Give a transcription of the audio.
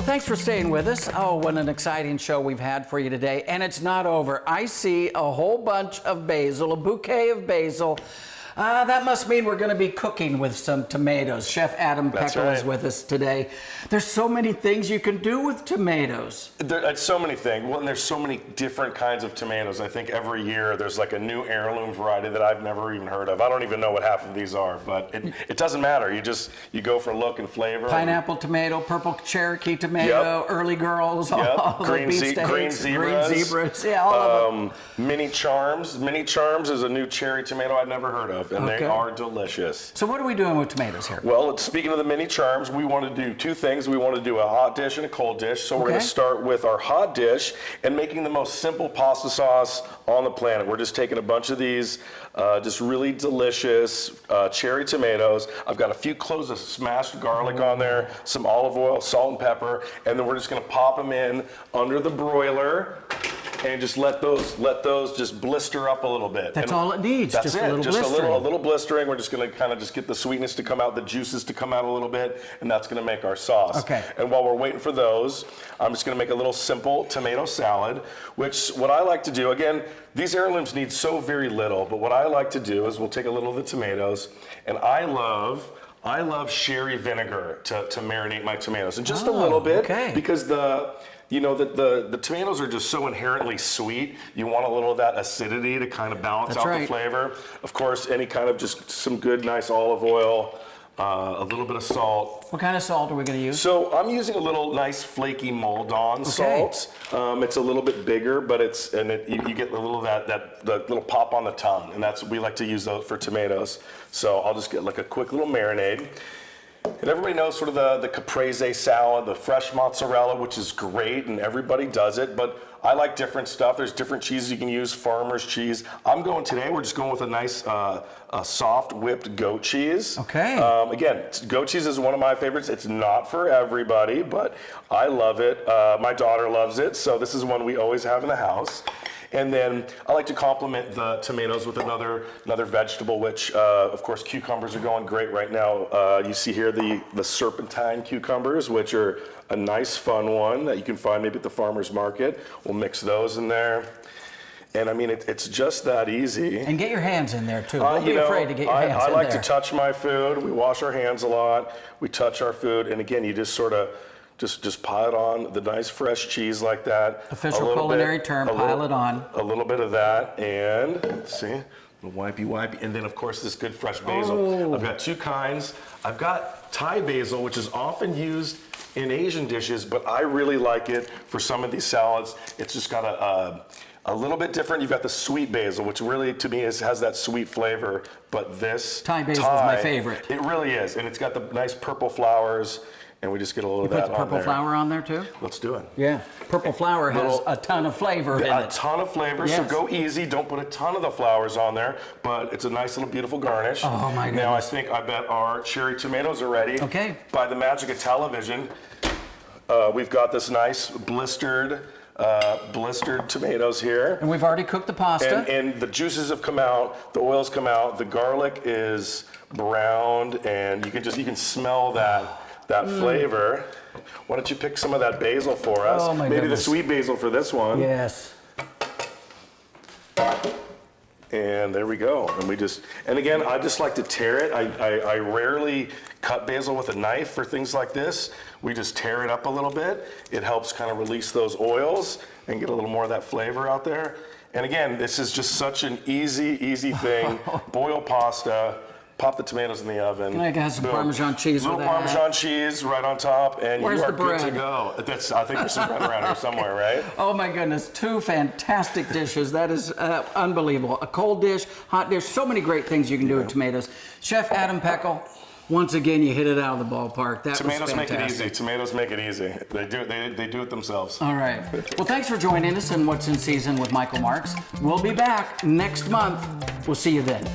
thanks for staying with us. Oh, what an exciting show we've had for you today. And it's not over. I see a whole bunch of basil, a bouquet of basil. That must mean we're going to be cooking with some tomatoes. Chef Adam Pechal is with us today. There's so many things you can do with tomatoes. There's so many things. Well, and there's so many different kinds of tomatoes. I think every year there's like a new heirloom variety that I've never even heard of. I don't even know what half of these are, but it doesn't matter. You go for look and flavor. Pineapple tomato, purple Cherokee tomato, early girls, all green, green zebras. Yeah, all of them. Mini charms. Mini charms is a new cherry tomato I'd never heard of. And they are delicious. So what are we doing with tomatoes here? Well, speaking of the mini charms, we want to do two things. We want to do a hot dish and a cold dish. So we're going to start with our hot dish and making the most simple pasta sauce on the planet. We're just taking a bunch of these just really delicious cherry tomatoes. I've got a few cloves of smashed garlic on there, some olive oil, salt and pepper, and then we're just going to pop them in under the broiler. And just let those just blister up a little bit. That's all it needs. That's just a little blistering. A little blistering. We're just going to kind of just get the sweetness to come out, the juices to come out a little bit, and that's going to make our sauce. Okay. And while we're waiting for those, I'm just going to make a little simple tomato salad, which what I like to do, again, these heirlooms need so very little, but what I like to do is we'll take a little of the tomatoes, and I love sherry vinegar to marinate my tomatoes, and just a little bit, because the tomatoes are just so inherently sweet. You want a little of that acidity to kind of balance out the flavor. Of course, any kind of just some good, nice olive oil, a little bit of salt. What kind of salt are we going to use? So I'm using a little nice flaky Maldon salt. It's a little bit bigger, but you get a little of the little pop on the tongue, and we like to use those for tomatoes. So I'll just get like a quick little marinade. And everybody knows sort of the caprese salad, the fresh mozzarella, which is great, and everybody does it, but I like different stuff. There's different cheeses you can use, farmer's cheese. We're just going with a nice soft whipped goat cheese. Okay. Again, goat cheese is one of my favorites. It's not for everybody, but I love it. My daughter loves it, so this is one we always have in the house. And then I like to complement the tomatoes with another vegetable, which of course cucumbers are going great right now. You see here the serpentine cucumbers, which are a nice fun one that you can find maybe at the farmer's market. We'll mix those in there. And I mean, it's just that easy. And get your hands in there too. Don't be afraid to get your hands in there. I like to touch my food. We wash our hands a lot. We touch our food. And again, you just sort of just pile it on the nice fresh cheese like that. Official culinary term, pile it on. A little bit of that, and let's see, the wipey, and then of course this good fresh basil. I've got two kinds. I've got Thai basil, which is often used in Asian dishes, but I really like it for some of these salads. It's just got a little bit different. You've got the sweet basil, which really, to me, has that sweet flavor, but this Thai basil is my favorite. It really is, and it's got the nice purple flowers. And we just get a little of that on there. You put the purple flower on there too? Let's do it. Yeah, purple flower has a ton of flavor in it. A ton of flavor, so go easy. Don't put a ton of the flowers on there, but it's a nice little beautiful garnish. Oh my goodness. Now I bet our cherry tomatoes are ready. Okay. By the magic of television, we've got this nice blistered tomatoes here. And we've already cooked the pasta. And the juices have come out, the oils come out, the garlic is browned, and you can smell that flavor. Why don't you pick some of that basil for us? Oh my Maybe goodness. the sweet basil for this one. Yes. And there we go. And again, I just like to tear it. I rarely cut basil with a knife for things like this. We just tear it up a little bit. It helps kind of release those oils and get a little more of that flavor out there. And again, this is just such an easy thing. Boil pasta. Pop the tomatoes in the oven. Can I have some Parmesan cheese with that? Little Parmesan cheese right on top, and you are good to go. I think there's some bread around here somewhere, right? Oh my goodness, two fantastic dishes. That is unbelievable. A cold dish, hot dish, so many great things you can do with tomatoes. Chef Adam Pechal, once again, you hit it out of the ballpark. Tomatoes make it easy. Tomatoes make it easy. They do it themselves. All right. Well, thanks for joining us in What's in Season with Michael Marks. We'll be back next month. We'll see you then.